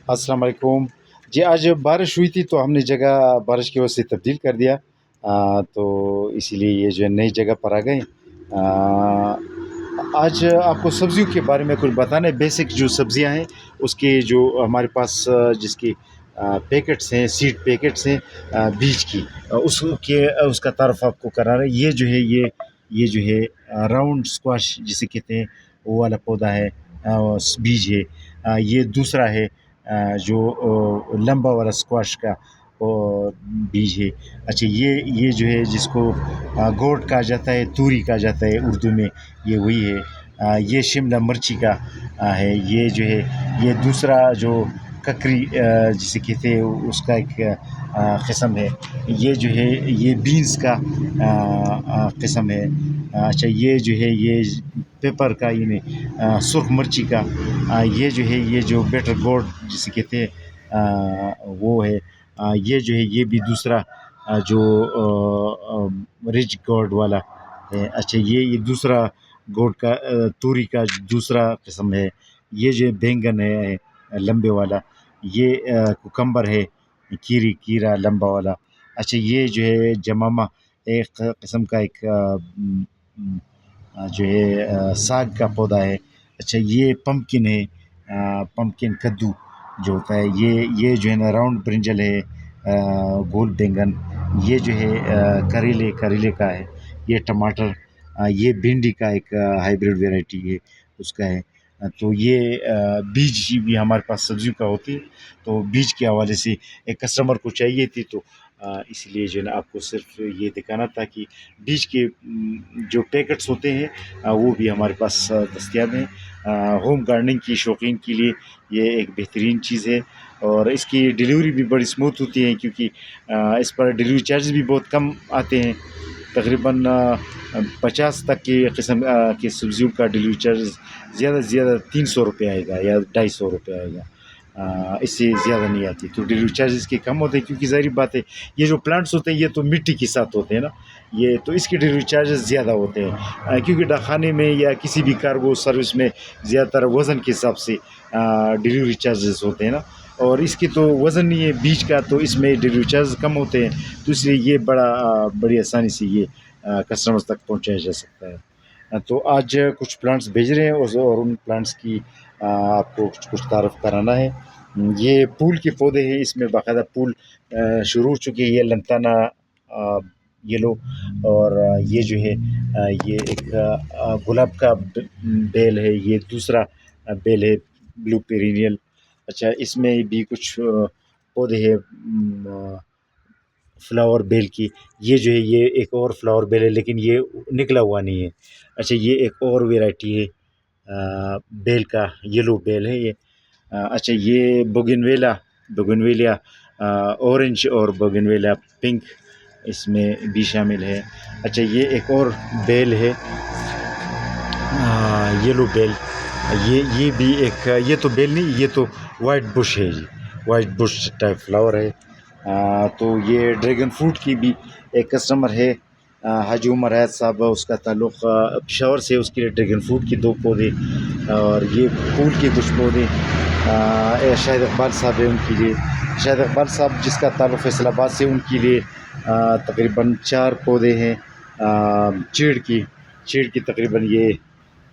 अस्सलाम वालेकुम। जी, आज बारिश हुई थी तो हमने जगह बारिश की वजह से तब्दील कर दिया। तो इसीलिए ये जो है नई जगह पर आ गए। आज आपको सब्जियों के बारे में कुछ बताना है। बेसिक जो सब्जियां हैं उसके जो हमारे पास जिसकी पैकेट्स हैं, सीड पैकेट्स हैं बीज की, उसके उसका तारफ़ आपको कराना है। ये जो है ये जो है राउंड स्क्वाश जिसे कहते हैं, वो वाला पौधा है, बीज है। ये दूसरा है जो लंबा वाला स्क्वाश का बीज है। अच्छा, ये जो है जिसको गोट कहा जाता है, तूरी कहा जाता है उर्दू में, ये वही है। ये शिमला मिर्ची का है। ये जो है ये दूसरा जो ककरी जिसे कहते हैं उसका एक किस्म है। ये जो है ये बीन्स का किस्म है। अच्छा, ये जो है ये पेपर का, ये नहीं सुर्ख मिर्ची का। ये जो है ये जो बेटर गोड जिसे कहते हैं वो है। ये जो है ये भी दूसरा जो रिच गोड वाला है। अच्छा, ये दूसरा गोड का तूरी का दूसरा किस्म है। ये जो बैंगन है लंबे वाला, ये कुकम्बर है, कीरा लंबा वाला। अच्छा, ये जो है जमामा एक किस्म का एक जो है साग का पौधा है। अच्छा, ये पम्पकिन है, पम्पकिन कद्दू जो होता है। ये जो है ना राउंड ब्रिंजल है, गोल बैंगन। ये जो है करेले का है। ये टमाटर, ये भिंडी का एक हाइब्रिड वैरायटी है उसका है। तो ये बीज भी हमारे पास सब्जियों का होती है। तो बीज के हवाले से एक कस्टमर को चाहिए थी, तो इसलिए जो है ना आपको सिर्फ ये दिखाना था कि बीज के जो पैकेट्स होते हैं वो भी हमारे पास दस्तियाब हैं। होम गार्डनिंग की शौकीन के लिए ये एक बेहतरीन चीज़ है। और इसकी डिलीवरी भी बड़ी स्मूथ होती है, क्योंकि इस पर डिलीवरी चार्जेस भी बहुत कम आते हैं। तकरीबन 50 तक के किस्म के सब्जियों का डिलीवरी चार्ज ज़्यादा से ज़्यादा 300 रुपये आएगा या 250 रुपये आएगा। इससे ज़्यादा नहीं आती। तो डिलीवरी चार्जेस के कम होते हैं, क्योंकि ज़ाहिर बात है ये जो प्लांट्स होते हैं ये तो मिट्टी के साथ होते हैं ना, ये तो इसके डिलीवरी चार्जेस ज़्यादा होते हैं, क्योंकि डाकखाने में या किसी भी कार्गो सर्विस में ज़्यादातर वज़न के हिसाब से डिलीवरी चार्जेस होते हैं ना। और इसकी तो वज़न नहीं है बीज का, तो इसमें डिलीवरी चार्ज कम होते हैं। तो इसलिए ये बड़ी आसानी से ये कस्टमर्स तक पहुंचाया जा सकता है। तो आज कुछ प्लांट्स भेज रहे हैं और उन प्लांट्स की आपको कुछ कुछ तारफ़ कराना है। ये फूल के पौधे हैं, इसमें बाकायदा फूल शुरू हो चुके हैं। ये लंताना येलो, और ये जो है ये एक गुलाब का बेल है। ये दूसरा बेल है ब्लू पेरिनियल। अच्छा, इसमें भी कुछ पौधे हैं फ्लावर बेल की। ये जो है ये एक और फ्लावर बेल है, लेकिन ये निकला हुआ नहीं है। अच्छा, ये एक और वैरायटी है बेल का, येलो बेल है ये। अच्छा, ये बोगनवेलिया ऑरेंज और बोगनवेलिया पिंक इसमें भी शामिल है। अच्छा, ये एक और बेल है येलो बेल। ये भी एक, ये तो बेल नहीं, ये तो वाइट बुश है जी, वाइट बुश टाइप फ्लावर है। तो ये ड्रैगन फ्रूट की भी एक कस्टमर है हाजी उमर हैत साहब, उसका ताल्लुक़ पेशावर से, उसके लिए ड्रैगन फ्रूट की 2 पौधे, और ये फूल के कुछ पौधे शाहिद इकबाल साहब है उनके लिए। शाहिद इकबाल साहब जिसका ताल्लुक़ फैसलाबाद से, उनके लिए तकरीबन 4 पौधे हैं चीड़ की तकरीबन ये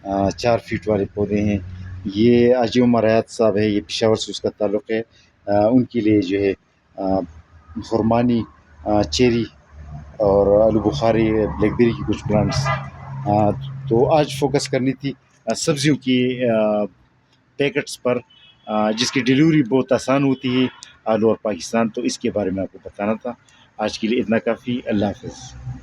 4 फीट वाले पौधे हैं। ये हाजी उमर हैत साहब है, ये पेशावर से उसका ताल्लुक़ है। उनके लिए जो है खुरमानी, चेरी और आलू बुखारी, ब्लैकबेरी की कुछ प्लांट्स। तो आज फोकस करनी थी सब्जियों की पैकेट्स पर, जिसकी डिलीवरी बहुत आसान होती है आल ओवर पाकिस्तान। तो इसके बारे में आपको बताना था। आज के लिए इतना काफ़ी। अल्लाह हाफ़िज़।